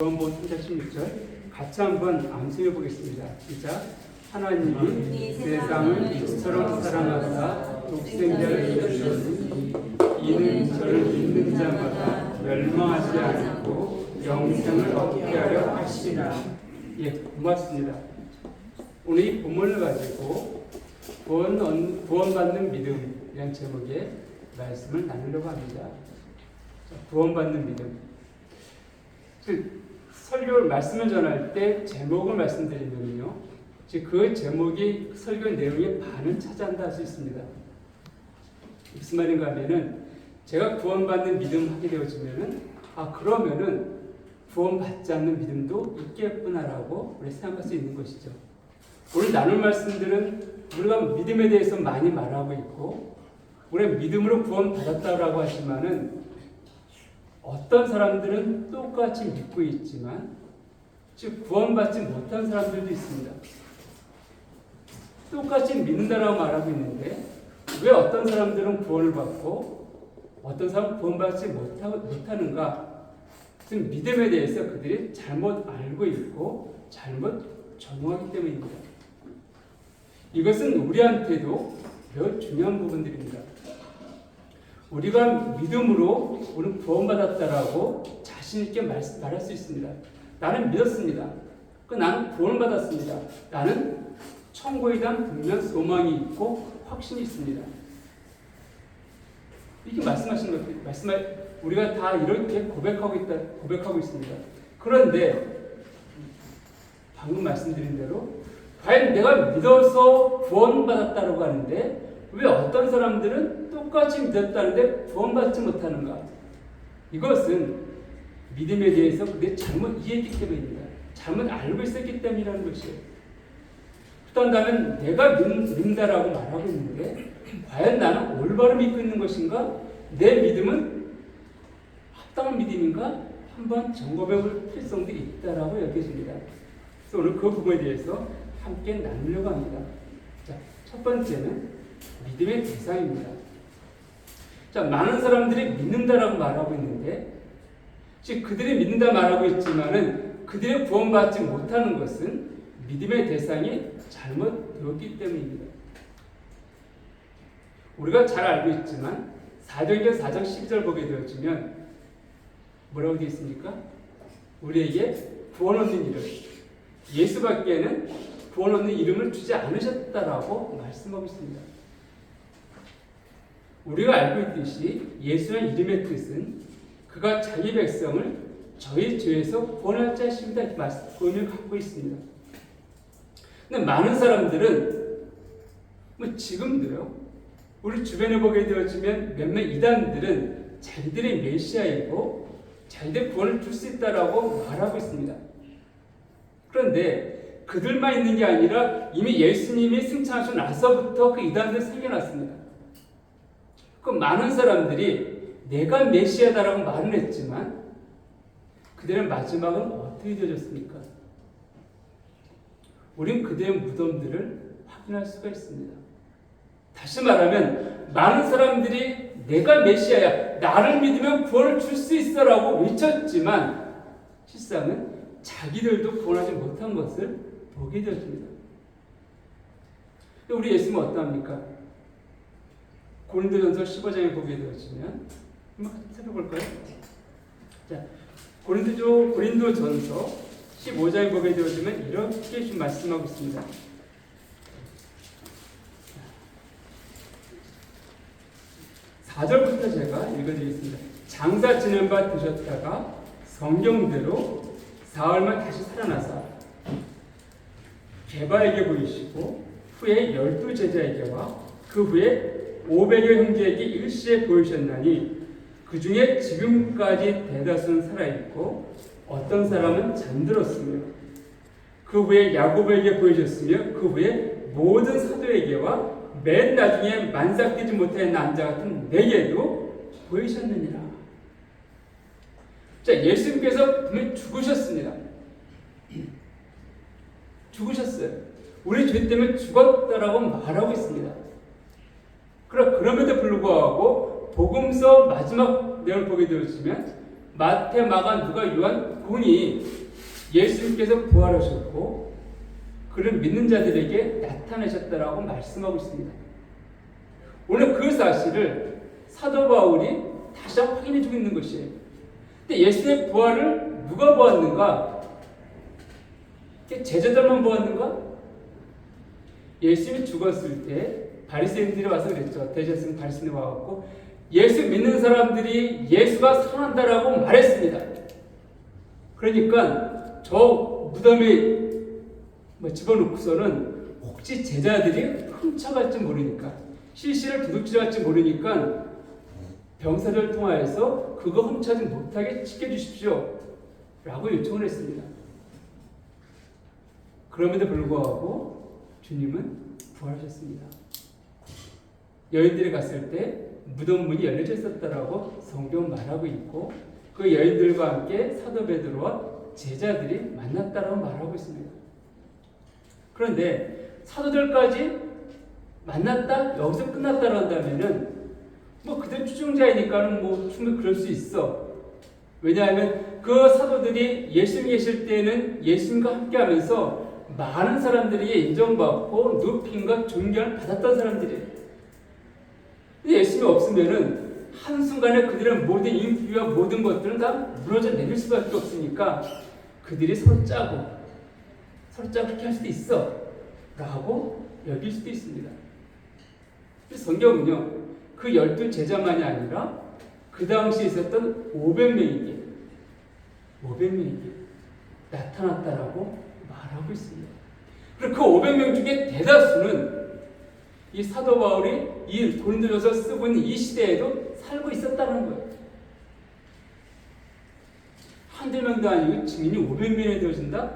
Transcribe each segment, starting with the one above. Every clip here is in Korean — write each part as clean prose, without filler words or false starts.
요한복음 3장 16절 같이 한번 암송해 보겠습니다. 시작. 하나님이 세상을 이처럼 사랑하사 독생자를 주셨으니 이는 저를 믿는 자마다 멸망하지 않고 영생을 얻게 하려 하시니라. 예, 고맙습니다. 오늘 이 본문을 가지고 구원받는 믿음이라는 제목의 말씀을 나누려고 합니다. 구원받는 믿음. 설교 말씀을 전할 때 제목을 말씀드리면요, 그 제목이 설교 내용의 반은 차지한다 할 수 있습니다. 무슨 말인가 하면은 제가 구원받는 믿음 하게 되어지면은 그러면은 구원받지 않는 믿음도 있겠구나라고 우리 생각할 수 있는 것이죠. 오늘 나눌 말씀들은 우리가 믿음에 대해서 많이 말하고 있고 우리가 믿음으로 구원받았다라고 하지만은 어떤 사람들은 똑같이 믿고 있지만 즉 구원받지 못한 사람들도 있습니다. 똑같이 믿는다라고 말하고 있는데 왜 어떤 사람들은 구원을 받고 어떤 사람은 구원받지 못하는가? 즉 믿음에 대해서 그들이 잘못 알고 있고 잘못 적용하기 때문입니다. 이것은 우리한테도 매우 중요한 부분들입니다. 우리가 믿음으로 우리는 구원받았다라고 자신있게 말할 수 있습니다. 나는 믿었습니다. 나는 구원을 받았습니다. 나는 천국에 대한 분명 소망이 있고 확신이 있습니다. 이렇게 말씀하시는 것들, 우리가 다 이렇게 고백하고 있습니다. 그런데 방금 말씀드린 대로 과연 내가 믿어서 구원받았다고 하는데 왜 어떤 사람들은 똑같이 믿었다는데 구원받지 못하는가? 이것은 믿음에 대해서 그들이 잘못 이해했기 때문입니다. 잘못 알고 있었기 때문이라는 것이에요. 그렇다면 내가 믿는다라고 말하고 있는데 과연 나는 올바로 믿고 있는 것인가? 내 믿음은 합당한 믿음인가? 한번 점검해 볼 필요성들이 있다라고 여겨집니다. 그래서 오늘 그 부분에 대해서 함께 나누려고 합니다. 자, 첫 번째는 믿음의 대상입니다. 자, 많은 사람들이 믿는다라고 말하고 있는데, 즉 그들이 믿는다 말하고 있지만은 그들이 구원받지 못하는 것은 믿음의 대상이 잘못되었기 때문입니다. 우리가 잘 알고 있지만 사도행전 4장 12절 보게 되어지면 뭐라고 되어 있습니까? 우리에게 구원 얻는 이름, 예수밖에는 구원 얻는 이름을 주지 않으셨다라고 말씀하고 있습니다. 우리가 알고 있듯이 예수의 이름의 뜻은 그가 자기 백성을 저희 죄에서 구원할 자십니다. 이렇게 의미를 갖고 있습니다. 근데 많은 사람들은 지금도요, 우리 주변에 보게 되어지면 몇몇 이단들은 자기들의 메시아이고 자기들 구원을 줄 수 있다라고 말하고 있습니다. 그런데 그들만 있는 게 아니라 이미 예수님이 승천하시고 나서부터 그 이단들이 생겨났습니다. 그 많은 사람들이 내가 메시아다라고 말은 했지만 그들의 마지막은 어떻게 되어졌습니까? 우린 그들의 무덤들을 확인할 수가 있습니다. 다시 말하면 많은 사람들이 내가 메시아야, 나를 믿으면 구원을 줄 수 있어라고 외쳤지만 실상은 자기들도 구원하지 못한 것을 보게 되어집니다. 우리 예수님은 어떠합니까? 고린도전서 15장에 보게 되어지면 한번 같이 살펴볼까요? 자, 고린도전서 15장에 보게 되어지면 이렇게 좀 말씀하고 있습니다. 4절부터 제가 읽어드리겠습니다. 장사 지낸 바 되셨다가 성경대로 사흘만 다시 살아나사 게바에게 보이시고 후에 12제자에게와 그 후에 500여 형제에게 일시에 보이셨나니 그 중에 지금까지 대다수는 살아있고 어떤 사람은 잠들었으며 그 후에 야고보에게 보이셨으며 그 후에 모든 사도에게와 맨 나중에 만삭되지 못한 남자 같은 내게도 보이셨느니라. 자, 예수님께서 분명히 죽으셨습니다. 죽으셨어요. 우리 죄 때문에 죽었다라고 말하고 있습니다. 그럼에도 불구하고 복음서 마지막 내용을 보게 되었으면 마태, 마가, 누가, 요한, 본이 예수님께서 부활하셨고 그를 믿는 자들에게 나타나셨다라고 말씀하고 있습니다. 오늘 그 사실을 사도 바울이 다시 한번 확인해주고 있는 것이에요. 근데 예수의 부활을 누가 보았는가? 제자들만 보았는가? 예수님이 죽었을 때 바리새인들이 와서 그랬죠. 대제사장 바리새인이 와갖고 예수 믿는 사람들이 예수가 살아난다라고 말했습니다. 그러니까 저 무덤에 집어넣고서는 혹시 제자들이 훔쳐갈지 모르니까 실시를 도둑질할지 모르니까 병사를 통하여서 그거 훔쳐지 못하게 지켜주십시오 라고 요청을 했습니다. 그럼에도 불구하고 주님은 부활하셨습니다. 여인들이 갔을 때 무덤 문이 열려져 있었다라고 성경 말하고 있고 그 여인들과 함께 사도 베드로와 제자들이 만났다라고 말하고 있습니다. 그런데 사도들까지 만났다 여기서 끝났다고 한다면은 그들 추종자이니까는 충분히 그럴 수 있어. 왜냐하면 그 사도들이 예수님 계실 때는 예수님과 함께하면서 많은 사람들이 인정받고 높임과 존경을 받았던 사람들이에요. 근데 예수님이 없으면은 한순간에 그들의 모든 인기와 모든 것들은 다 무너져 내릴 수밖에 없으니까 그들이 서로 짜고 그렇게 할 수도 있어 라고 여길 수도 있습니다. 성경은요 그 12제자만이 아니라 그 당시에 있었던 500명에게 나타났다라고 말하고 있습니다. 그리고 그 500명 중에 대다수는 이 사도 바울이 이 고린도전서 쓰고 있는 이 시대에도 살고 있었다는 거예요. 한두 명도 아니고 증인이 500명이 되어진다?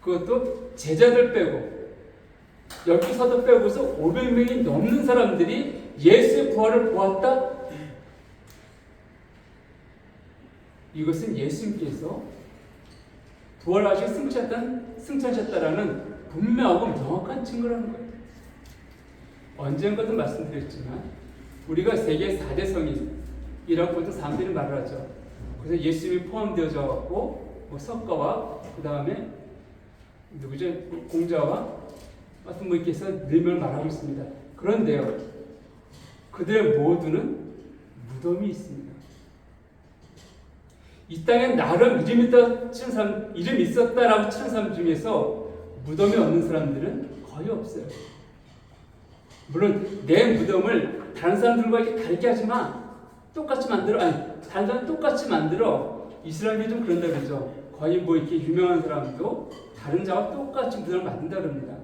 그것도 제자들 빼고 12사도 빼고서 500명이 넘는 사람들이 예수의 부활을 보았다? 이것은 예수님께서 부활하시고 승천하셨다라는 분명하고 명확한 증거라는 거예요. 언젠가도 말씀드렸지만 우리가 세계 4대 성인이라고 보통 사람들이 말을 하죠. 그래서 예수님이 포함되어져 갖고 석가와 그 다음에 누구죠? 공자와 하여튼 이렇게 해서 늘면 말하고 있습니다. 그런데요, 그들 모두는 무덤이 있습니다. 이 땅에 나름 이름이 있었다라고 치는 사람 중에서 무덤이 없는 사람들은 거의 없어요. 물론 내 무덤을 다른 사람들과 이렇게 다르게 하지 마. 똑같이 만들어. 다른 사람 똑같이 만들어. 이스라엘이 좀 그런다 그러죠. 거의 이렇게 유명한 사람도 다른 자와 똑같이 무덤을 만든다 그럽니다.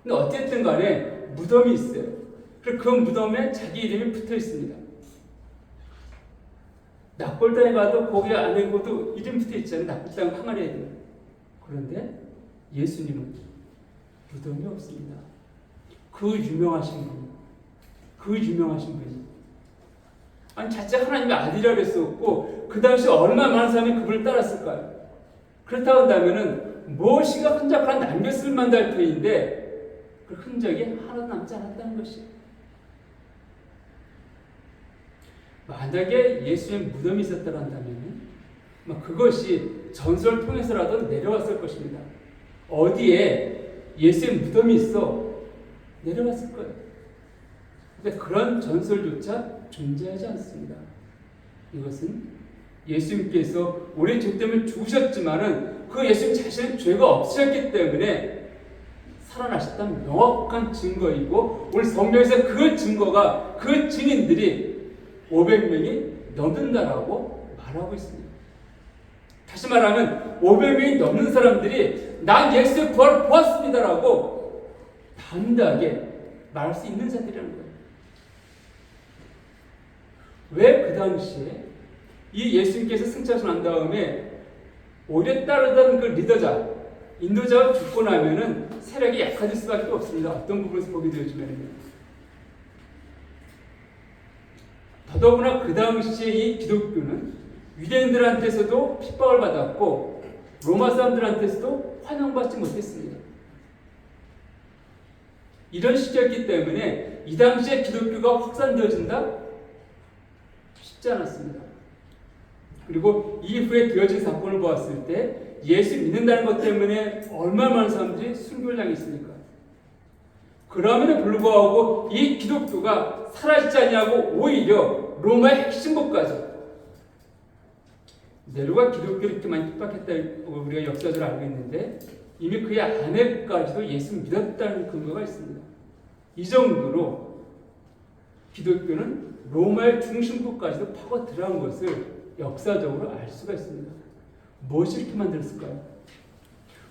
근데 어쨌든 간에 무덤이 있어요. 그리고 그 무덤에 자기 이름이 붙어 있습니다. 납골당에 가도 거기 안에도 이름 붙어 있잖아요. 납골당 항아리에 있는. 그런데 예수님은 무덤이 없습니다. 그 유명하신 분이 자칫 하나님의 아들이라고 했었고 그 당시 얼마나 많은 사람이 그분을 따랐을까요? 그렇다고 한다면은 무엇인가 흔적을 하나 남겼을 만도 할 터인데 그 흔적이 하나도 남지 않았다는 것이에요. 만약에 예수의 무덤이 있었다고 한다면 그것이 전설을 통해서라도 내려왔을 것입니다. 어디에 예수의 무덤이 있어 내려왔을 거예요. 근데 그런 전설조차 존재하지 않습니다. 이것은 예수님께서 우리 죄 때문에 죽으셨지만은 그 예수님 자신은 죄가 없으셨기 때문에 살아나셨다는 명확한 증거이고 오늘 성경에서 그 증거가 그 증인들이 500명이 넘는다라고 말하고 있습니다. 다시 말하면 500명이 넘는 사람들이 난 예수의 부활을 보았습니다라고 담대하게 말할 수 있는 자들이라는 거예요. 왜 그 당시에 이 예수님께서 승천하시고 난 다음에 오래 따르던 그 리더자, 인도자가 죽고 나면은 세력이 약해질 수밖에 없습니다. 어떤 부분에서 보게 되어지면요. 더더구나 그 당시에 이 기독교는 유대인들한테서도 핍박을 받았고 로마 사람들한테서도 환영받지 못했습니다. 이런 시기였기 때문에 이 당시에 기독교가 확산되어진다? 쉽지 않았습니다. 그리고 이후에 되어진 사건을 보았을 때 예수 믿는다는 것 때문에 얼마나 많은 사람들이 순교를 당했습니까? 그럼에도 불구하고 이 기독교가 사라지지 않냐고 오히려 로마의 핵심부까지 네로가 기독교를 이렇게 많이 핍박했다고 우리가 역사적으로 알고 있는데 이미 그의 아내까지도 예수 믿었다는 근거가 있습니다. 이 정도로 기독교는 로마의 중심부까지도 파고 들어간 것을 역사적으로 알 수가 있습니다. 무엇이 이렇게 만들었을까요?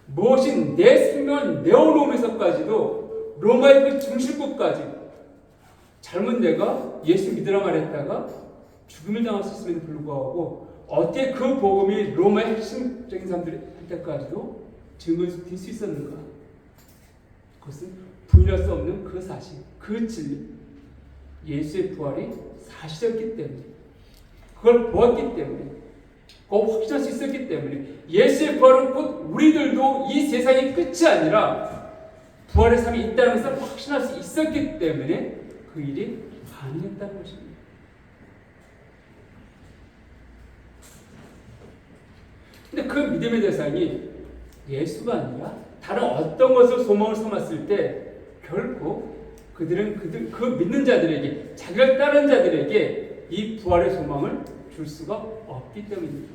무엇이 내 생명을 내어놓으면서까지도 로마의 그 중심부까지 잘못 내가 예수 믿으라 말했다가 죽음을 당할 수 있음에도 불구하고 어떻게 그 복음이 로마의 핵심적인 사람들한테까지도 증거해서 될 수 있었는가? 그것은 부인할 수 없는 그 사실, 그 진리. 예수의 부활이 사실이었기 때문에, 그걸 보았기 때문에, 그걸 확신할 수 있었기 때문에, 예수의 부활은 곧 우리들도 이 세상의 끝이 아니라 부활의 삶이 있다는 것을 확신할 수 있었기 때문에 그 일이 가능했다는 것입니다. 근데 그 믿음의 대상이 예수가 아니라 다른 어떤 것을 소망을 삼았을 때 결코 그들은 그 믿는 자들에게, 자기를 따르는 자들에게 이 부활의 소망을 줄 수가 없기 때문입니다.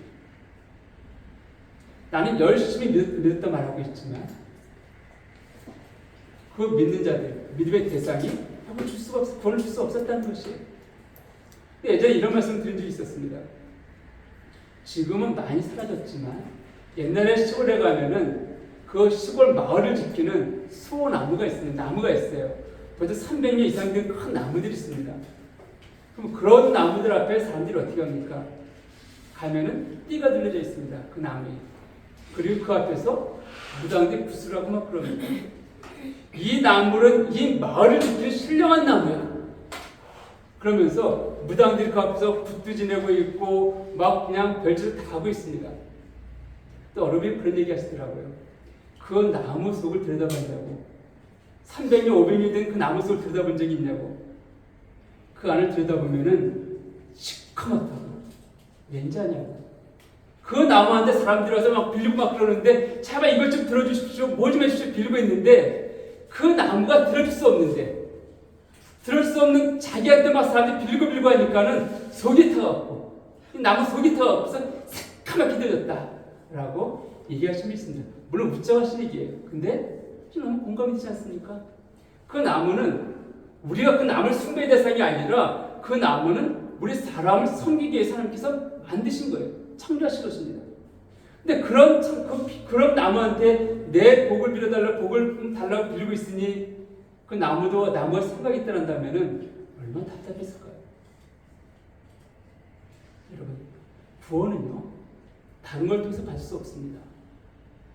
나는 열심히 믿었다 말하고 있지만 그 믿는 자들, 믿음의 대상이 구원을 줄 수 없었다는 것이에요. 예전에 이런 말씀 드린 적이 있었습니다. 지금은 많이 사라졌지만 옛날에 시골에 가면은 그 시골 마을을 지키는 수호나무가 있습니다. 나무가 있어요. 벌써 300년 이상 된 큰 나무들이 있습니다. 그럼 그런 나무들 앞에 사람들이 어떻게 합니까? 가면은 띠가 들려져 있습니다. 그 나무에. 그리고 그 앞에서 무당들이 구슬하고 막 그럽니다. 이 나무는 이 마을을 지키는 신령한 나무야. 그러면서 무당들이 그 앞에서 굿도 지내고 있고 막 그냥 별짓을 다 하고 있습니다. 또 어른이 그런 얘기 하시더라고요. 그 나무 속을 들여다본다고. 300년, 500년 된 그 나무 속을 들여다본 적이 있냐고. 그 안을 들여다보면은 시커멓다고. 왠지 아냐고. 그 나무한테 사람들이 와서 막 빌리고 막 그러는데 제발 이것 좀 들어주십시오. 뭐 좀 해주십시오. 빌리고 있는데 그 나무가 들어줄 수 없는데 들을 수 없는 자기한테 막 사람들이 빌고 하니까는 속이 타갖고 이 나무 속이 타갖고서 새카맣게 들렸다라고 얘기하시는 분 있습니다. 물론 웃자하신 얘기예요. 근데 너무 공감이 되지 않습니까? 그 나무는 우리가 그 나무를 숭배의 대상이 아니라 그 나무는 우리 사람을 섬기기 위해서 하나님께서 만드신 거예요. 창조하신 것입니다. 근데 그런 나무한테 내 복을 빌어달라고 복을 달라고 빌고 있으니 그 나무가 생각이 있다는다면은 얼마나 답답했을까요? 여러분, 구원은요 다른 걸 통해서 받을 수 없습니다.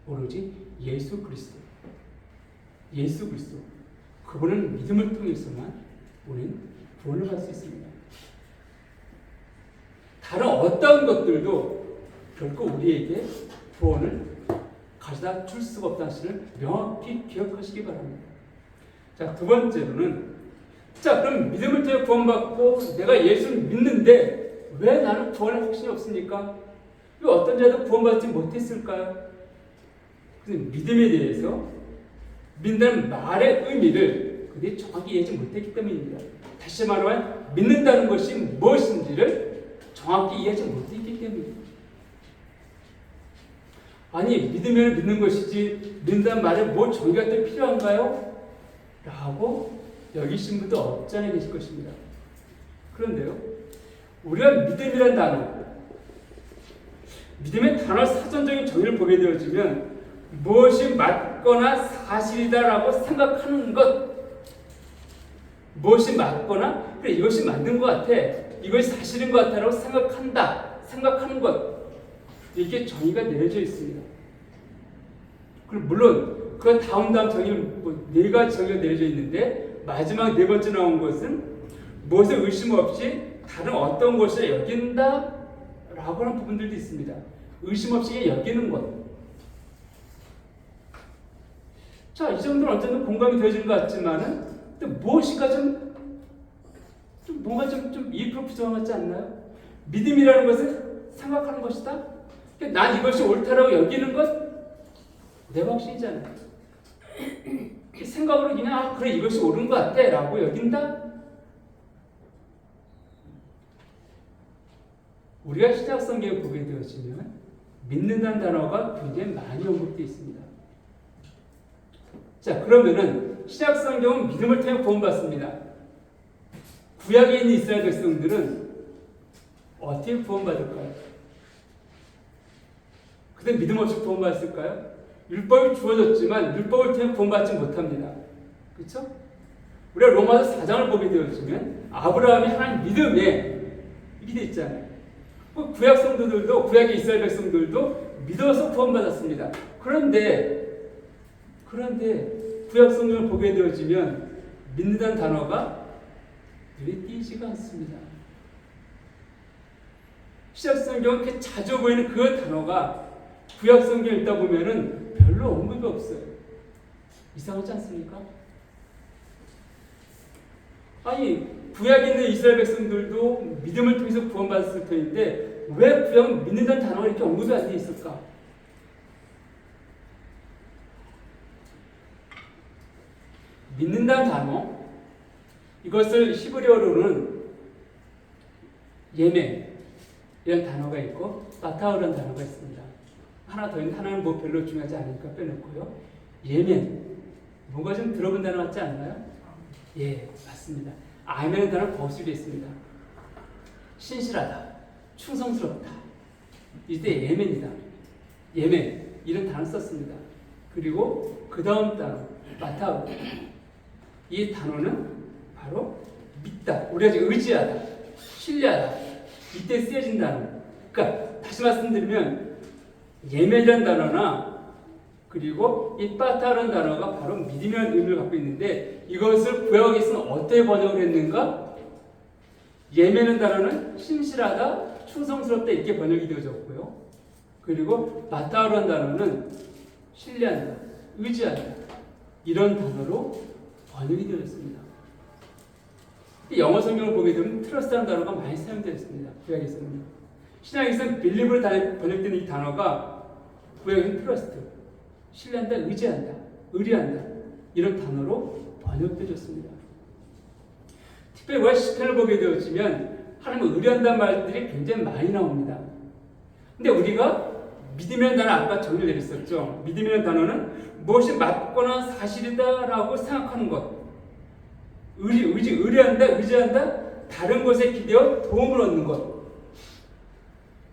오로지 예수 그리스도, 그분을 믿음을 통해서만 우리는 구원을 받을 수 있습니다. 다른 어떤 것들도 결코 우리에게 구원을 가져다 줄 수가 없다는 사실을 명확히 기억하시기 바랍니다. 자, 두 번째로는 그럼 믿음을 통해 구원받고 내가 예수를 믿는데 왜 나는 구원의 확신이 없습니까? 왜 어떤 자도 구원받지 못했을까요? 믿음에 대해서 믿는다는 말의 의미를 그들이 정확히 이해하지 못했기 때문입니다. 다시 말하면 믿는다는 것이 무엇인지를 정확히 이해하지 못했기 때문입니다. 아니 믿으면 믿는 것이지 믿는다는 말에 뭐 종교가 또 필요한가요? 라고 여기신 분도 없지 않아 계실 것입니다. 그런데요, 우리가 믿음이라는 단어, 믿음의 단어 사전적인 정의를 보게 되어지면 무엇이 맞거나 사실이다라고 생각하는 것, 무엇이 맞거나 그래 이것이 맞는 것 같아, 이것이 사실인 것 같다라고 생각하는 것, 이게 정의가 내려져 있습니다. 그리고 물론 그 다음 정의는 네 가지 정의가 내려져 있는데 마지막 네 번째 나온 것은 무엇을 의심 없이 다른 어떤 것을 여긴다 라고 하는 부분들도 있습니다. 의심 없이 여기는 것. 자, 이 정도는 어쨌든 공감이 되어지는 것 같지만은 또 무엇인가 뭔가 좀 2% 부정하지 않나요? 믿음이라는 것은 생각하는 것이다. 난 이것이 옳다라고 여기는 것 내 확신이잖아요. 생각으로 그냥 그래 이것이 옳은 것 같아 라고 여긴다. 우리가 신약 성경을 보게 되어지면 믿는다는 단어가 굉장히 많이 언급되어 있습니다. 자, 그러면은 신약 성경은 믿음을 통해 구원받습니다. 구약에 있는 이스라엘 백성들은 어떻게 구원받을까요? 그때 믿음 없이 구원받았을까요? 율법이 주어졌지만 율법을 통해 구원받지 못합니다. 그렇죠? 우리가 로마서 4장을 보게 되어지면 아브라함이 하나님 믿음에 이렇게 돼 있잖아요. 구약 성도들도 구약의 이스라엘 백성들도 믿어서 구원받았습니다. 그런데 구약 성경을 보게 되어지면 믿는다는 단어가 눈에 띄지가 않습니다. 신약 성경은 이렇게 자주 보이는 그 단어가 구약 성경 읽다 보면은 별로 언급이 없어요. 이상하지 않습니까? 아니 구약에 있는 이스라엘 백성들도 믿음을 통해서 구원받았을 터인데 왜 구약은 믿는다는 단어가 이렇게 언급이 안 돼 있을까? 믿는다는 단어, 이것을 히브리어로는 예멘 이런 단어가 있고 바타우라는 단어가 있습니다. 하나 더 있는 하나는 뭐 별로 중요하지 않으니까 빼놓고요. 예멘, 뭔가 좀 들어본 단어 같지 않나요? 예, 맞습니다. 아멘의 단어 거슬려 있습니다. 신실하다, 충성스럽다. 이때 예멘이다. 예멘 이런 단어 썼습니다. 그리고 그 다음 단어 바타우, 이 단어는 바로 믿다, 우리가 지금 의지하다, 신뢰하다, 이때 쓰여진 단어. 그러니까 다시 말씀드리면 예멘이라는 단어나 그리고 이 바타라는 단어가 바로 믿음이라는 의미를 갖고 있는데 이것을 구약에서는 어떻게 번역을 했는가? 예멘이라는 단어는 신실하다, 충성스럽다 이렇게 번역이 되어졌고요. 그리고 바타라는 단어는 신뢰한다, 의지한다 이런 단어로 번역이 되어졌습니다. 영어 성경을 보게 되면 트러스트라는 단어가 많이 사용되어 있습니다. 구약에서는. 신약에서는 빌리브로 번역되는 이 단어가 구약에서는 트러스트, 신뢰한다, 의지한다, 의리한다 이런 단어로 번역되어졌습니다. 특별히 우리가 시편을 보게 되어지면 하나님을 의리한다는 말들이 굉장히 많이 나옵니다. 근데 우리가 믿음이라는 단어 아까 정리를 내렸었죠. 믿음이라는 단어는 무엇이 맞거나 사실이다라고 생각하는 것, 의리한다, 의지한다, 다른 것에 기대어 도움을 얻는 것,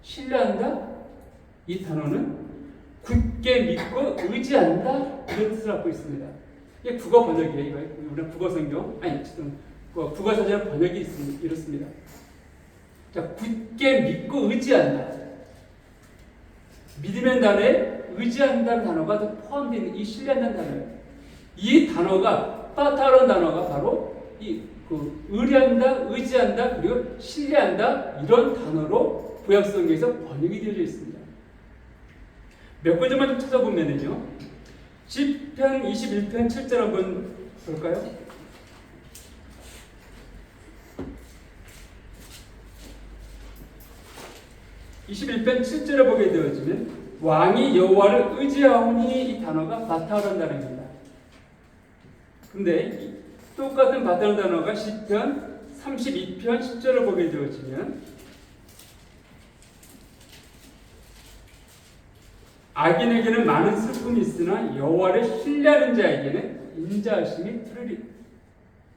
신뢰한다, 이 단어는 굳게 믿고 의지한다 이런 뜻을 갖고 있습니다. 이게 국어 번역이에요. 우리는 국어 성경 국어 사전 번역이 이렇습니다. 자, 굳게 믿고 의지한다. 믿으면 단어에 의지한다는 단어가 포함되어 있는 이 신뢰한다는 단어예요. 이 단어가 파타라는 단어가 바로 의리한다, 의지한다, 그리고 신뢰한다 이런 단어로 구약 성경에서 번역이 되어져 있습니다. 몇 군데만 좀 찾아보면은요. 시편 21편 7절 한번 볼까요? (21편 7절을) 보게 되어지면 왕이 여호와를 의지하오니 이 단어가 바타라는 단어입니다. 근데 똑같은 바타라는 단어가 시편 32편 10절을 보게 되어지면 악인에게는 많은 슬픔이 있으나 여호와를 신뢰하는 자에게는 인자하심이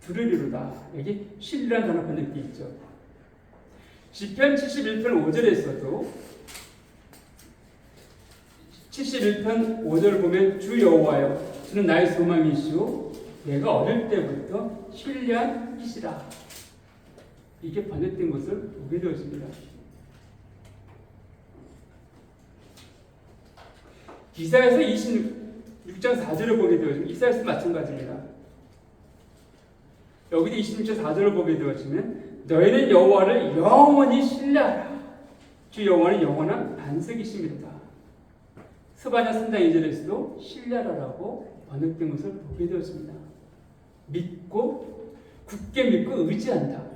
두르리로다. 여기 신뢰라는 단어 번역되어 있죠. 시편 71편 5절에서도 71편 5절을 보면 주 여호와여 주는 나의 소망이시오 내가 어릴 때부터 신뢰한 이시라 이게 번역된 것을 보게 되었습니다. 이사야서 26장 4절을 보게 되어지면 이사야서 마찬가지입니다. 여기도 26장 4절을 보게 되어지면 너희는 여호와를 영원히 신뢰하라. 주 여호와는 영원한 반석이심이로다. 스바냐 3장 2절에서도 신뢰하라라고 번역된 것을 보게 되었습니다. 믿고 굳게 믿고 의지한다.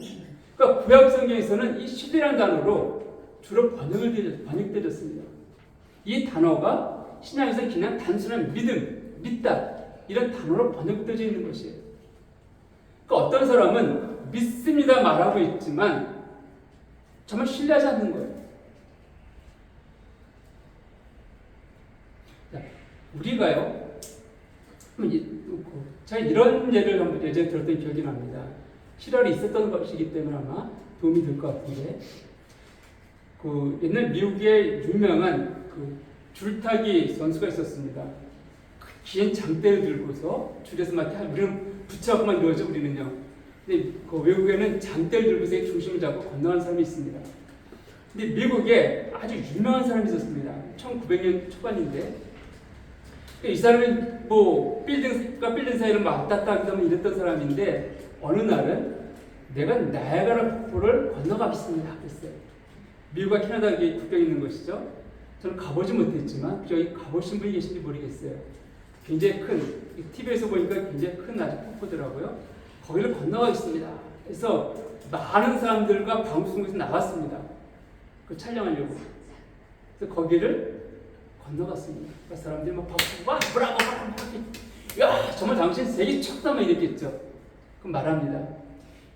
그러니까 구약 성경에서는 이 신뢰라는 단어로 주로 번역되었습니다. 이 단어가 신약에서 그냥 단순한 믿음, 믿다 이런 단어로 번역되어져 있는 것이에요. 그러니까 어떤 사람은 믿습니다 말하고 있지만 정말 신뢰하지 않는 거예요. 자, 우리가요, 제가 이런 예를 한번 예전에 들었던 기억이 납니다. 실화로 있었던 것이기 때문에 아마 도움이 될 것 같은데, 옛날 미국에 유명한 줄타기 선수가 있었습니다. 긴 장대를 들고서 줄에서 막 우리는 붙여갖고만 이루어져 우리는요. 근데 외국에는 장대를 들고서 중심을 잡고 건너가는 사람이 있습니다. 근데 미국에 아주 유명한 사람이 있었습니다. 1900년 초반인데 이 사람은 빌딩과 빌딩 사이를 왔다 갔다 하기도 하면 이랬던 사람인데 어느 날은 내가 나야가라 폭포를 건너가겠습니다 그랬어요. 미국과 캐나다 국경에 있는 것이죠. 저는 가보지 못했지만 여기 가보신 분이 계신지 모르겠어요. 굉장히 큰, TV에서 보니까 굉장히 큰 아주 폭포더라고요. 거기를 건너가겠습니다. 그래서 많은 사람들과 방송국에서 나왔습니다. 그 촬영하려고. 그래서 거기를 건너갔습니다. 그 사람들이 막 박수, 와, 브라보, 야, 정말 당신 세계 척다만 이랬겠죠. 그럼 말합니다.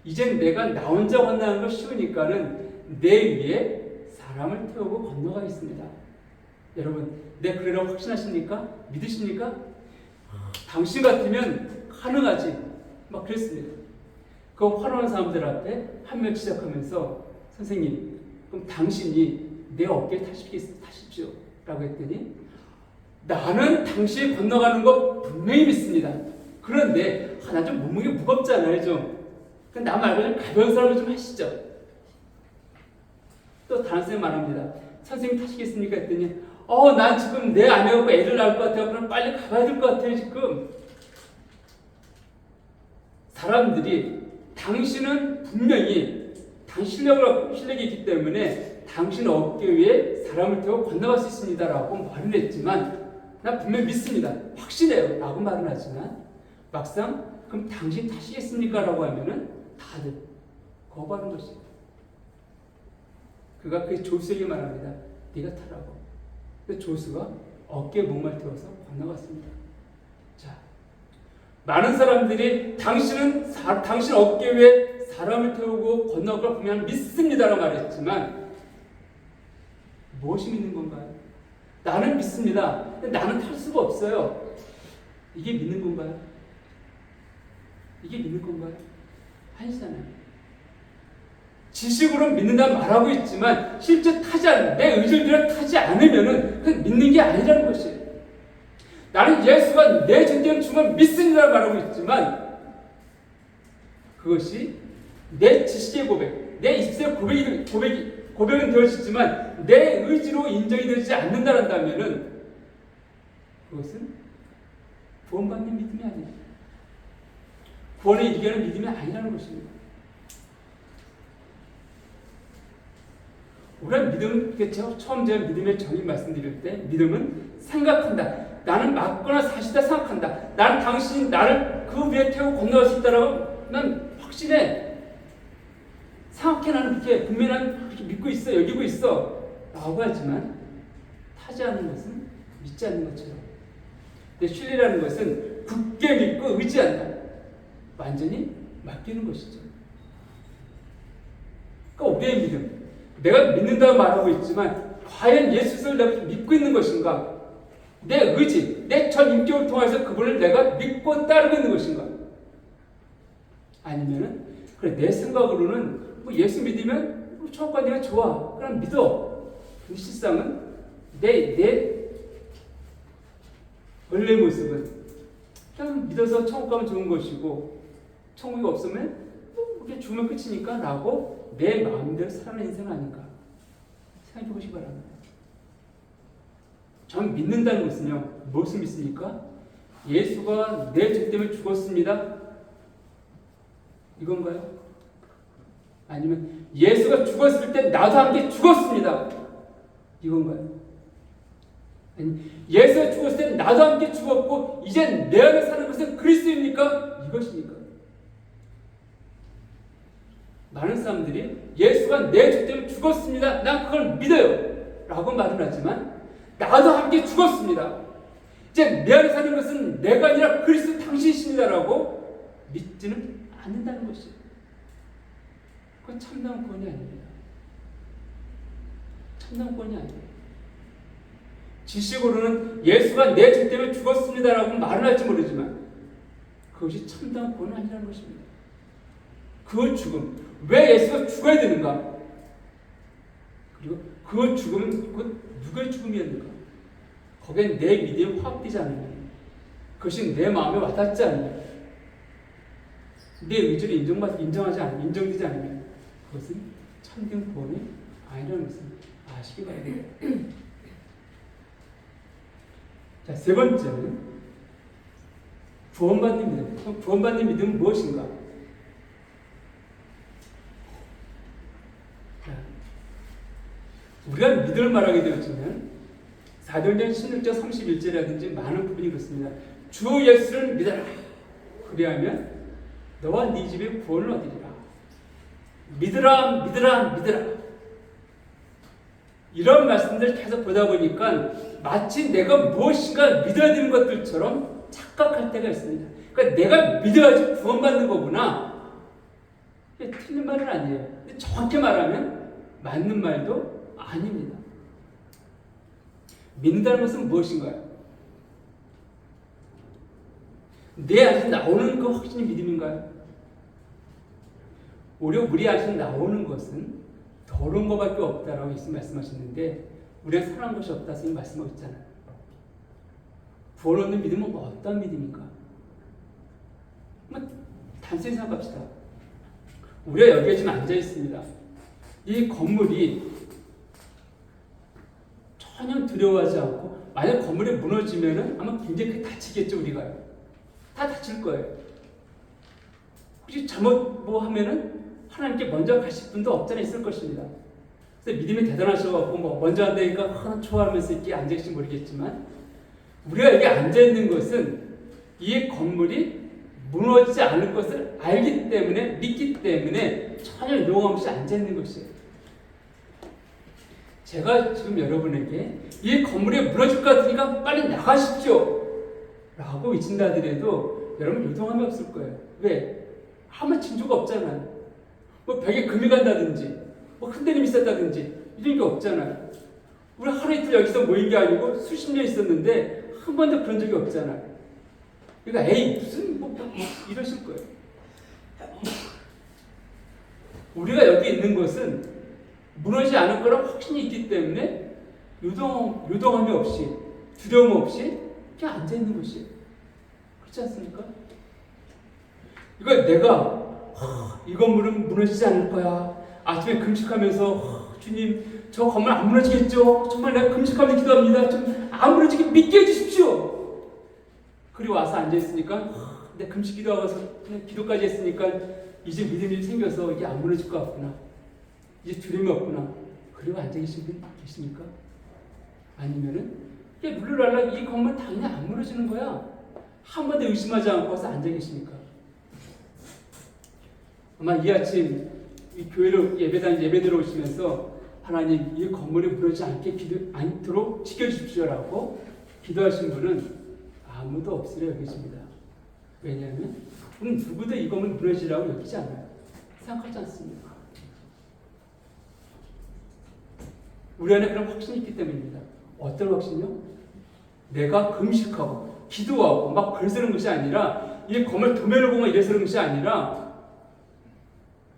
이젠 내가 나 혼자 건너는 거 쉬우니까는 내 위에 사람을 태우고 건너가겠습니다. 여러분, 내 그래라고 확신하십니까? 믿으십니까? 당신 같으면 가능하지. 막 그랬습니다. 그 환호하는 사람들 앞에 한 명 시작하면서 선생님, 그럼 당신이 내 어깨에 타십시오. 라고 했더니 나는 당신이 건너가는 거 분명히 믿습니다. 그런데 나 좀 몸무게 무겁잖아요. 좀. 나 말고 좀 가벼운 사람을 좀 하시죠. 또 다른 선생님 말합니다. 선생님 타시겠습니까? 했더니 난 지금 내 아내하고 애를 낳을 것 같아요. 그럼 빨리 가봐야 될 것 같아요. 지금. 사람들이 당신은 분명히 실력이 있기 때문에 당신 어깨 위에 사람을 태워 건너갈 수 있습니다. 라고 말을 했지만 난 분명히 믿습니다. 확신해요. 라고 말은 하지만 막상 그럼 당신 타시겠습니까? 라고 하면은 다들 거부하는 것이에요. 그가 그 조수에게 말합니다. 네가 타라고. 그 조수가 어깨에 목말 태워서 건너갔습니다. 자, 많은 사람들이 당신 어깨 위에 사람을 태우고 건너갈 걸 보면 믿습니다라고 말했지만 무엇이 믿는 건가요? 나는 믿습니다. 근데 나는 탈 수가 없어요. 이게 믿는 건가요? 이게 믿는 건가요? 아니잖아요. 지식으로 믿는다 말하고 있지만 실제 내 의지를 들여 타지 않으면은 그 믿는 게 아니라는 것이에요. 나는 예수가 내 죄대는 죽음을 믿습니다 말하고 있지만 그것이 내 지식의 고백, 내 입술의 고백은 되어지지만 내 의지로 인정이 되지 않는다면은 그것은 구원받는 믿음이 아니에요. 구원에 이르게 하는 믿음이 아니라는 것입니다. 우리가 믿음은, 제가 처음 제가 믿음의 정의 말씀드릴 때 믿음은 생각한다. 나는 맞거나 사실다 생각한다. 나는 당신이 나를 그 위에 태우고 건너갈 수 있다라고 난 확신해. 생각해. 나는 그렇게 분명히 난 그렇게 믿고 있어. 여기고 있어. 라고 하지만 타지 않는 것은 믿지 않는 것처럼. 근데 신뢰라는 것은 굳게 믿고 의지한다. 완전히 맡기는 것이죠. 그러니까 우리의 믿음. 내가 믿는다고 말하고 있지만 과연 예수를 내가 믿고 있는 것인가? 내 의지, 내 전 인격을 통해서 그분을 내가 믿고 따르고 있는 것인가? 아니면은 그래 내 생각으로는 예수 믿으면 천국 가는 게 좋아. 그럼 믿어. 그 실상은 내 원래 모습은 그냥 믿어서 천국 가면 좋은 것이고 천국이 없으면 그렇게 죽으면 끝이니까 라고 내 마음대로 사는 인생은 아닌가 생각해 보시기 바랍니다. 전 믿는다는 것은요, 무엇을 믿습니까? 예수가 내 죄 때문에 죽었습니다. 이건가요? 아니면 예수가 죽었을 때 나도 함께 죽었습니다. 이건가요? 아니, 예수가 죽었을 때 나도 함께 죽었고 이제 내 안에 사는 것은 그리스도입니까? 이것입니까? 많은 사람들이 예수가 내 죄 때문에 죽었습니다. 난 그걸 믿어요. 라고 말은 하지만 나도 함께 죽었습니다. 이제 내 안에 사는 것은 내가 아니라 그리스도 당신이십니다라고 믿지는 않는다는 것이에요. 그건 참다운 구원이 아닙니다. 참다운 구원이 아니에요. 지식으로는 예수가 내 죄 때문에 죽었습니다라고 말을 할지 모르지만 그것이 참다운 구원은 아니라는 것입니다. 그 죽음, 왜 예수가 죽어야 되는가? 그리고 그 죽음은 곧 누구의 죽음이었는가? 거기에 내 믿음이 화합되지 않으면, 그것이 내 마음에 와닿지 않으면, 내 의지를 인정되지 않으면 그것은 참된 구원이 아니라는 것을 아시기 바랍니다. 자, 세 번째는 구원받는 믿음. 구원받는 믿음은 무엇인가? 자, 우리가 믿음을 말하게 되어지면 사도행전 16장 31절이라든지 많은 부분이 그렇습니다. 주 예수를 믿어라. 그리하면 너와 네 집에 구원을 얻으리라. 믿으라, 믿으라, 믿으라. 이런 말씀들을 계속 보다 보니까 마치 내가 무엇인가 믿어야 되는 것들처럼 착각할 때가 있습니다. 그러니까 내가 믿어야지 구원받는 거구나. 틀린 말은 아니에요. 근데 정확히 말하면 맞는 말도 아닙니다. 믿는다는 것은 무엇인가요? 내 안에서 나오는 그 확신이 믿음인가요? 오히려 우리 안에서 나오는 것은 더러운 것밖에 없다라고 예수님 말씀하셨는데 우리가 선한 것이 없다 선생님 말씀하고 있잖아요. 구원 얻는 믿음은 어떤 믿음인가? 단순히 생각합시다. 우리가 여기에 지금 앉아 있습니다. 이 건물이 전혀 두려워하지 않고 만약 건물이 무너지면은 아마 굉장히 크게 다치겠죠. 우리가요. 다 다칠 거예요. 혹시 잘못 뭐 하면은 하나님께 먼저 가실 분도 없잖아 있을 것입니다. 그래서 믿음이 대단하셔갖고 뭐 먼저 한다니까 하나 좋아하면서 이렇게 앉아 계실지 모르겠지만 우리가 여기 앉아 있는 것은 이 건물이 무너지지 않을 것을 알기 때문에 믿기 때문에 전혀 용함 없이 앉아 있는 것이에요. 제가 지금 여러분에게 이 건물이 무너질 것 같으니까 빨리 나가십시오 라고 외친다 하더라도 여러분 요동함이 없을 거예요. 왜? 아무 징조가 없잖아요. 뭐 벽에 금이 간다든지 뭐 흔들림이 있었다든지 이런 게 없잖아요. 우리 하루 이틀 여기서 모인 게 아니고 수십 년 있었는데 한 번도 그런 적이 없잖아요. 그러니까 에이 무슨 뭐 이러실 거예요. 우리가 여기 있는 것은 무너지지 않을 거라 확신이 있기 때문에 요동함이 없이 두려움 없이 그냥 앉아 있는 것이에요. 그렇지 않습니까? 이거 내가 이 건물은 무너지지 않을 거야. 아침에 금식하면서 주님 저 건물 안 무너지겠죠? 정말 내가 금식하면서 기도합니다. 좀 안 무너지게 믿게 해주십시오. 그리고 와서 앉아있으니까 내가 금식 기도하고 그냥 기도까지 했으니까 이제 믿음이 생겨서 이게 안 무너질 것 같구나. 이제 두려움이 없구나. 그리고 앉아 계신 분 계십니까? 아니면은 이게 룰루랄라 이 건물 당연히 안 무너지는 거야. 한 번도 의심하지 않고 와서 앉아 계십니까? 아마 이 아침 이 교회로 예배 들어오시면서 하나님 이 건물이 무너지지 않도록 지켜주십시오라고 기도하신 분은 아무도 없으려 여기십니다. 왜냐하면 누구도 이 건물 무너지라고 여기지 않아요. 생각하지 않습니다. 우리 안에 그런 확신이 있기 때문입니다. 어떤 확신이요? 내가 금식하고 기도하고 막 글 쓰는 것이 아니라 이 건물 도면을 보고 이래 쓰는 것이 아니라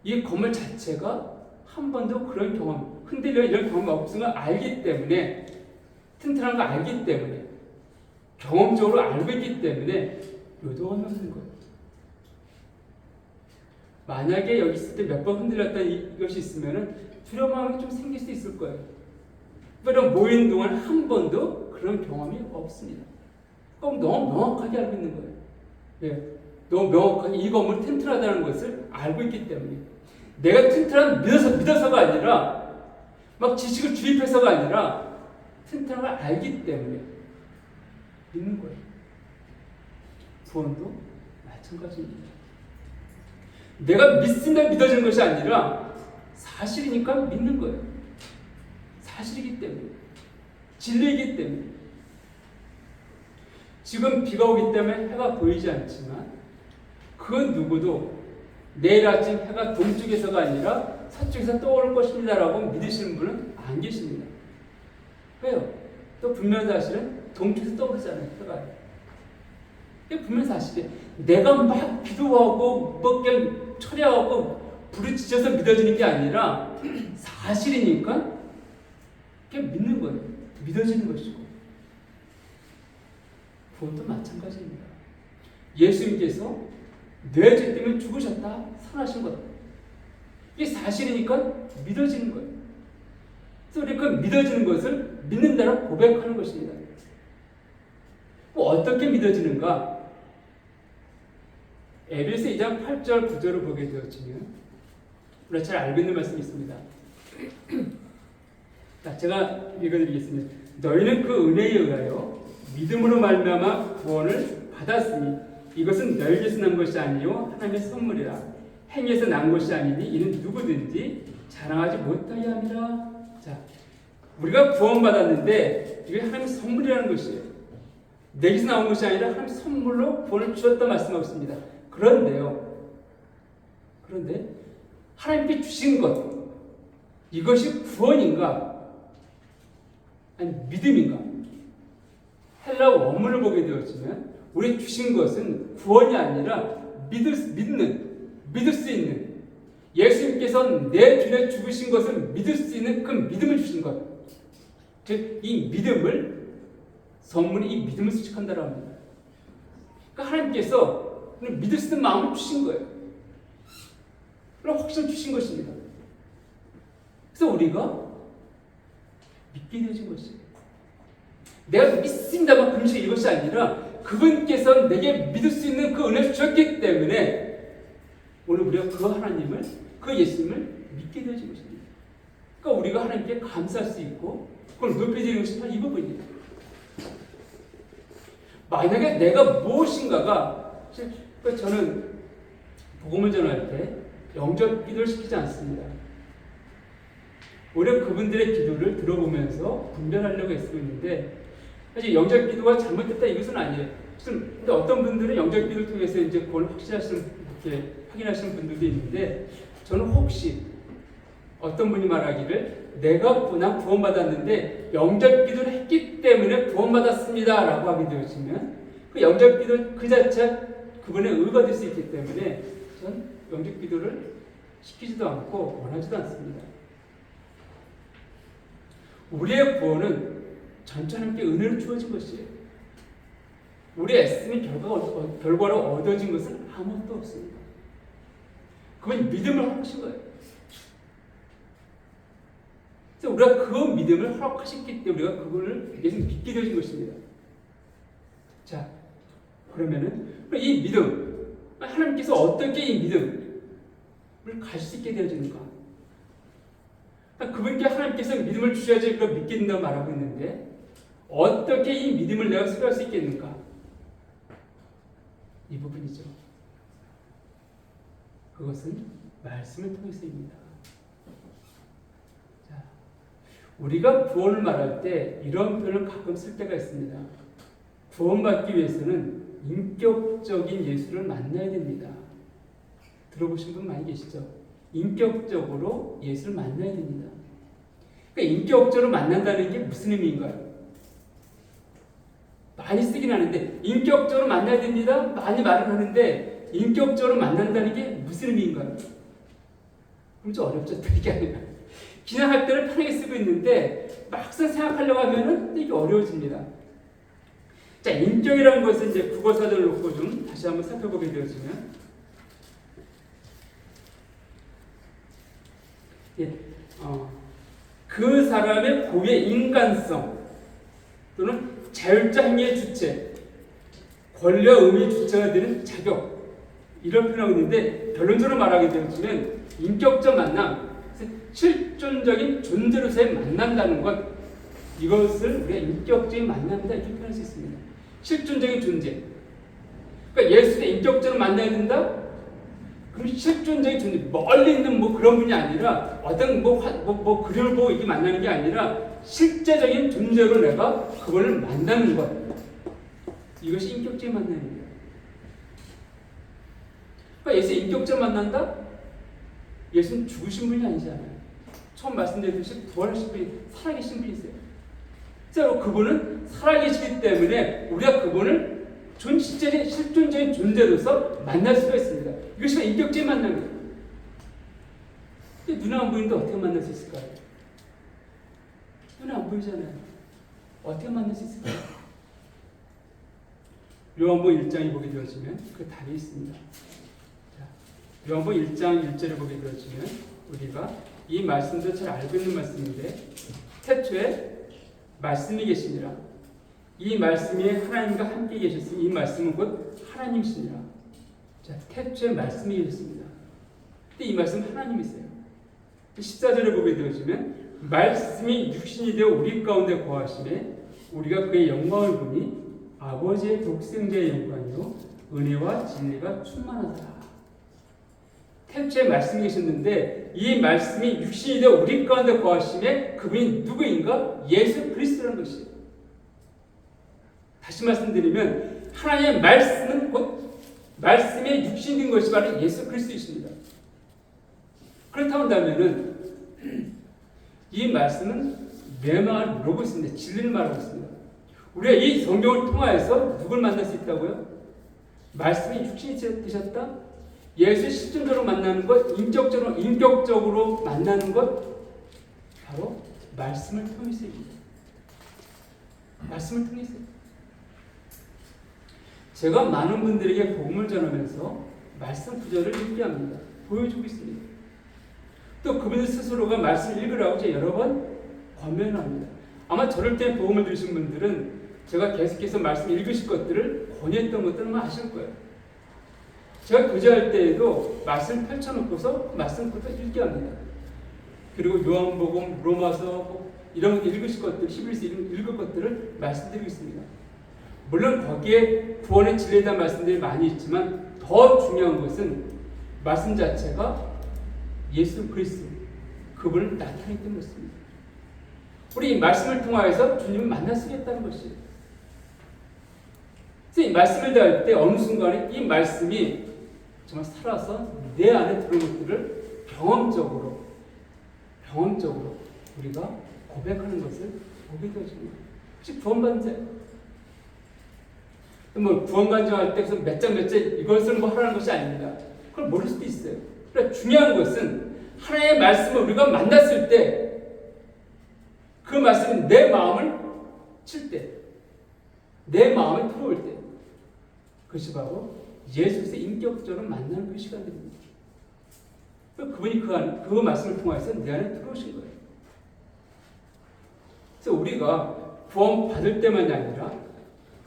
이 건물 자체가 한 번도 그런 경험, 흔들려 이런 경험이 없음을 알기 때문에 튼튼한 걸 알기 때문에 경험적으로 알고 있기 때문에 요동함이 없는 거예요. 만약에 여기 있을 때 몇 번 흔들렸던 이것이 있으면은 두려움이 좀 생길 수 있을 거예요. 그럼 모인 동안 한 번도 그런 경험이 없습니다. 그럼 너무 명확하게 알고 있는 거예요. 예, 너무 명확하게 이 건물이 튼튼하다는 것을 알고 있기 때문에 내가 튼튼한 믿어서가 아니라 막 지식을 주입해서가 아니라 튼튼한 걸 알기 때문에 믿는 거예요. 구원도 마찬가지입니다. 내가 믿으면 믿어지는 것이 아니라 사실이니까 믿는 거예요. 사실이기 때문에, 진리이기 때문에. 지금 비가 오기 때문에 해가 보이지 않지만 그 누구도 내일 아침 해가 동쪽에서가 아니라 서쪽에서 떠오를 것입니다라고 믿으시는 분은 안 계십니다. 왜요? 또 분명 사실은 동쪽에서 떠오르잖아요, 해가. 이게 분명 사실이에요. 내가 막 기도하고 뭐 그냥 철야하고 부르짖어서 믿어지는 게 아니라 사실이니까 그냥 믿는 거예요. 믿어지는 것이고. 그것도 마찬가지입니다. 예수님께서 내 죄 때문에 죽으셨다, 살아나신 것. 이게 사실이니까 믿어지는 거예요. 그래서 우리 그 믿어지는 것을 믿는다고 고백하는 것입니다. 어떻게 믿어지는가? 에베소 2장 8절 9절을 보게 되어지면 우리가 잘 알고 있는 말씀이 있습니다. 자, 제가 읽어드리겠습니다. 너희는 그 은혜에 의하여 믿음으로 말미암아 구원을 받았으니 이것은 너희에게서 난 것이 아니요 하나님의 선물이라. 행위에서 난 것이 아니니 이는 누구든지 자랑하지 못하게 함이라. 자, 우리가 구원받았는데 이게 하나님의 선물이라는 것이에요. 내게서 나온 것이 아니라 하나님의 선물로 구원을 주셨다 말씀하고 있습니다. 그런데 하나님께 주신 것, 이것이 구원인가? 아니 믿음인가? 헬라 원문을 보게 되었지만 우리 주신 것은 구원이 아니라 믿을 수 있는, 예수님께서 내 죄에 죽으신 것을 믿을 수 있는 그 믿음을 주신 것. 즉 이 믿음을, 선물이 이 믿음을 수식한다고 합니다. 그러니까 하나님께서 믿을 수 있는 마음을 주신 거예요. 그럼 확신 주신 것입니다. 그래서 우리가 믿게 되어진 것이에요. 내가 믿습니다만 금식 이것이 아니라 그분께서 내게 믿을 수 있는 그 은혜를 주셨기 때문에 오늘 우리가 그 하나님을, 그 예수님을 믿게 되어진 것입니다. 그러니까 우리가 하나님께 감사할 수 있고 그걸 높여드리고 싶은 이 부분이에요. 만약에 내가 무엇인가가, 저는 복음을 전할 때 영접 기도를 시키지 않습니다. 오히려 그분들의 기도를 들어보면서 분별하려고 애쓰고 있는데, 사실 영접 기도가 잘못됐다 이것은 아니에요. 근데 어떤 분들은 영접 기도를 통해서 이제 그걸 확인하시는 분들도 있는데, 저는 혹시 어떤 분이 말하기를 내가 구원받았는데 영접 기도를 했기 때문에 구원받았습니다라고 하게 되어지면 그 영접 기도 그 자체 그분의 의가 될 수 있기 때문에 전 영접 기도를 시키지도 않고 원하지도 않습니다. 우리의 구원은 전체 하나님께 은혜로 주어진 것이에요. 우리의 애씀이 결과로 얻어진 것은 아무것도 없습니다. 그건 믿음을 하신 거예요. 그래서 우리가 그 믿음을 허락하셨기 때문에 우리가 그거를 계속 믿게 되어진 것입니다. 자, 그러면은 이 믿음, 하나님께서 어떻게 이 믿음을 가질 수 있게 되어지는가? 그분께 하나님께서 믿음을 주셔야지 그걸 믿게 된다고 말하고 있는데 어떻게 이 믿음을 내가 소유할 수 있겠는가? 이 부분이죠. 그것은 말씀을 통해서입니다. 자, 우리가 구원을 말할 때 이런 표현을 가끔 쓸 때가 있습니다. 구원받기 위해서는 인격적인 예수를 만나야 됩니다. 들어보신 분 많이 계시죠? 인격적으로 예수를 만나야 됩니다. 그러니까 인격적으로 만난다는 게 무슨 의미인가요? 많이 쓰긴 하는데 인격적으로 만나야 됩니다. 많이 말을 하는데 인격적으로 만난다는 게 무슨 의미인가요? 그럼 좀 어렵죠. 되게 아니라 그냥 할 때는 편하게 쓰고 있는데 막상 생각하려고 하면은 이게 어려워집니다. 자, 인격이라는 것은 이제 국어사전을 놓고 좀 다시 한번 살펴보게 되어지면, 그 사람의 고유의 인간성 또는 자율적 행위의 주체, 권리와 의미의 주체가 되는 자격, 이런 표현하고 있는데 결론적으로 말하게 되어지면 인격적 만남, 실존적인 존재로서의 만난다는 것, 이것을 우리가 인격적인 만남이다 이렇게 표현할 수 있습니다. 실존적인 존재. 그러니까 예수를 인격적으로 만나야 된다? 그럼 실존적인 존재, 멀리 있는 뭐 그런 분이 아니라 어떤 뭐 그림을 보고 이게 만나는 게 아니라 실제적인 존재로 내가 그걸 만나는 것. 이것이 인격적인 만남입니다. 그러니까 예수 인격적으로 만난다? 예수는 죽으신 분이 아니잖아요. 처음 말씀드렸듯이 부활하신 분이 살아계신 분이세요. 실제로 그분은 살아계시기 때문에 우리가 그분을 실존적인 존재로서 만날 수가 있습니다. 이것이 인격적인 만남이에요. 근데 눈에 안 보이는데 어떻게 만날 수 있을까요? 눈에 안 보이잖아요. 어떻게 만날 수 있을까요? 요한복음 1장에 보게 되어지면 그 답이 있습니다. 요한복음 1장 1절에 보게 되어지면 우리가 이 말씀도 잘 알고 있는 말씀인데 태초에 말씀이 계시니라. 이 말씀이 하나님과 함께 계셨으니 이 말씀은 곧 하나님이시니라. 자, 태초에 말씀이 계셨습니다. 근데 이 말씀 하나님이세요. 14절에 보게 되어지면 말씀이 육신이 되어 우리 가운데 거하심에 우리가 그의 영광을 보니 아버지의 독생자의 영광이요 은혜와 진리가 충만하다. 태초에 말씀이 계셨는데 이 말씀이 육신이 되어 우리 가운데 거하심에 그분이 누구인가? 예수 그리스도라는 것이에요. 다시 말씀드리면 하나님의 말씀은 곧 말씀의 육신이 된 것이 바로 예수 그리스도이십니다. 그렇다고 한다면은 이 말씀은 뇌마을 로고스인데 진리를 말하고 있습니다. 우리가 이 성경을 통하여서 누굴 만날 수 있다고요? 말씀이 육신이 되셨다? 예수 실존적으로 만나는 것, 인격적으로 만나는 것, 바로 말씀을 통해서입니다. 말씀을 통해서. 제가 많은 분들에게 복음을 전하면서 말씀 구절을 읽게 합니다. 보여주고 있습니다. 또 그분들 스스로가 말씀을 읽으라고 제가 여러 번 권면합니다. 아마 저럴 때 복음을 들으신 분들은 제가 계속해서 말씀 읽으실 것들을 권유했던 것들은 아실 거예요. 제가 교제할 때에도 말씀 펼쳐놓고서 말씀부터 읽게 합니다. 그리고 요한복음, 로마서 이런 것들 읽으실 것들, 히브리서 읽을 것들을 말씀드리고 있습니다. 물론 거기에 구원의 진리에 대한 말씀들이 많이 있지만 더 중요한 것은 말씀 자체가 예수 그리스도 그분을 나타냈던 것입니다. 우리 이 말씀을 통하여서 주님을 만날 수 있다는 것이에요. 그래서 이 말씀을 대할 때 어느 순간에 이 말씀이 정말 살아서 내 안에 들어온 것들을 경험적으로 우리가 고백하는 것을 보게 되어집니다. 혹시 구원반증? 뭐 구원반증할 때 몇 장 이것을 뭐 하라는 것이 아닙니다. 그걸 모를 수도 있어요. 그러니까 중요한 것은 하나님의 말씀을 우리가 만났을 때 그 말씀이 내 마음을 칠 때, 내 마음에 들어올 때 그것이 바로 예수의 인격적으로 만나는 그 시간들입니다. 그분이 그 말씀을 통해서 내 안에 들어오신 거예요. 그래서 우리가 구원 받을 때만이 아니라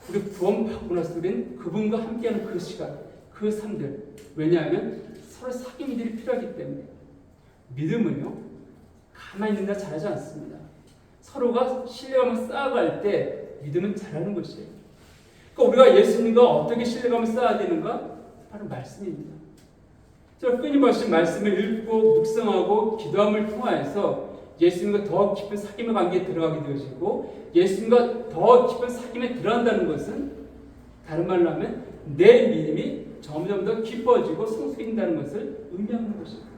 우리 구원 받고 나서 우리는 그분과 함께하는 그 시간, 그 삶들. 왜냐하면 서로 사귐이들이 필요하기 때문에. 믿음은요, 가만히 있는다 잘하지 않습니다. 서로가 신뢰감을 쌓아갈 때 믿음은 잘하는 것이에요. 그러니까 우리가 예수님과 어떻게 신뢰감을 쌓아야 되는가? 바로 말씀입니다. 저 끊임없이 말씀을 읽고 묵상하고 기도함을 통하여서 예수님과 더 깊은 사귐의 관계에 들어가게 되어지고 예수님과 더 깊은 사귐에 들어간다는 것은 다른 말로 하면 내 믿음이 점점 더 깊어지고 성숙해진다는 것을 의미하는 것입니다.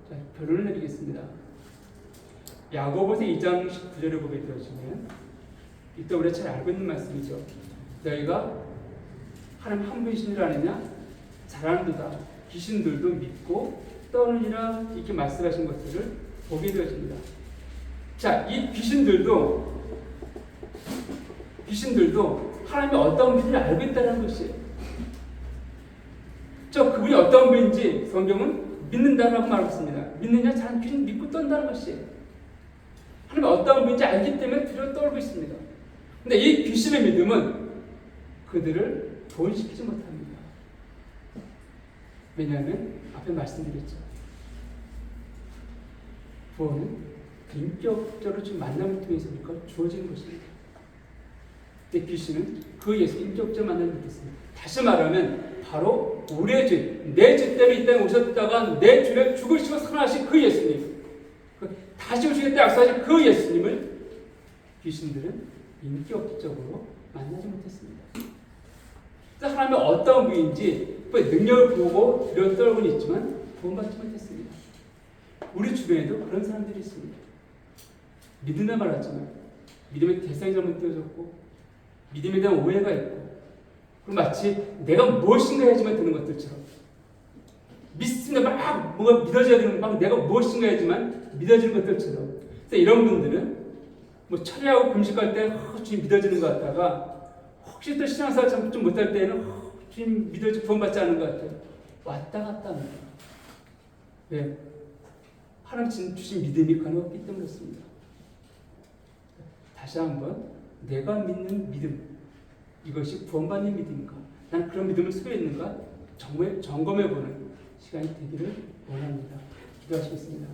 자, 결론을 내리겠습니다. 야고보서 2장 19절을 보게 되어지면 이때 우리가 잘 알고 있는 말씀이죠. 너희가 하나님 한 분이신 줄 아느냐? 잘하는도다. 귀신들도 믿고 떠느니라 이렇게 말씀하신 것들을 보게 되어집니다. 자, 이 귀신들도 하나님이 어떤 분인지 알고 있다는 것이에요. 그분이 어떤 분인지 성경은 믿는다라고 말하고 있습니다. 믿느냐? 잘하는 귀신 믿고 떤다는 것이에요. 하나님이 어떤 분인지 알기 때문에 두려워 떨고 있습니다. 근데 이 귀신의 믿음은 그들을 구원시키지 못합니다. 왜냐하면 앞에 말씀드렸죠. 구원은 인격적으로 좀 만남을 통해서 우리가 주어지는 것입니다. 근데 귀신은 그 예수 인격적으로 만나지 못했습니다. 다시 말하면 바로 우리의 죄, 내 죄 때문에 이 땅에 오셨다가 내 죄를 죽으시고 살아나신 그 예수님, 다시 오시겠다 약속하신 그 예수님을 귀신들은 인격적으로 만나지 못했습니다. 하나님의 어떤 분인지 능력을 보고 두려워 떨고는 있지만 구원받지 못했습니다. 우리 주변에도 그런 사람들이 있습니다. 믿음에 말하지만 믿음의 대상이 잘못되어졌고 믿음에 대한 오해가 있고 그리고 마치 내가 무엇인가 해야지만 되는 것들처럼 믿습니다. 막 뭔가 믿어져야 되는 막 내가 무엇인가 해야지만 믿어지는 것들처럼 이런 분들은 뭐 철회하고 금식할 때 주님 믿어지는 것 같다가 혹시 또 신앙생활 좀 못할 때는 주님 믿어지 구원받지 않은 것 같아요. 왔다 갔다 합니다. 왜? 하나님 주신 믿음이 가능했기 때문에 그렇습니다. 다시 한번 내가 믿는 믿음 이것이 구원받는 믿음인가? 난 그런 믿음을 소유했는가? 정말 점검해보는 시간이 되기를 원합니다. 기도하시겠습니다.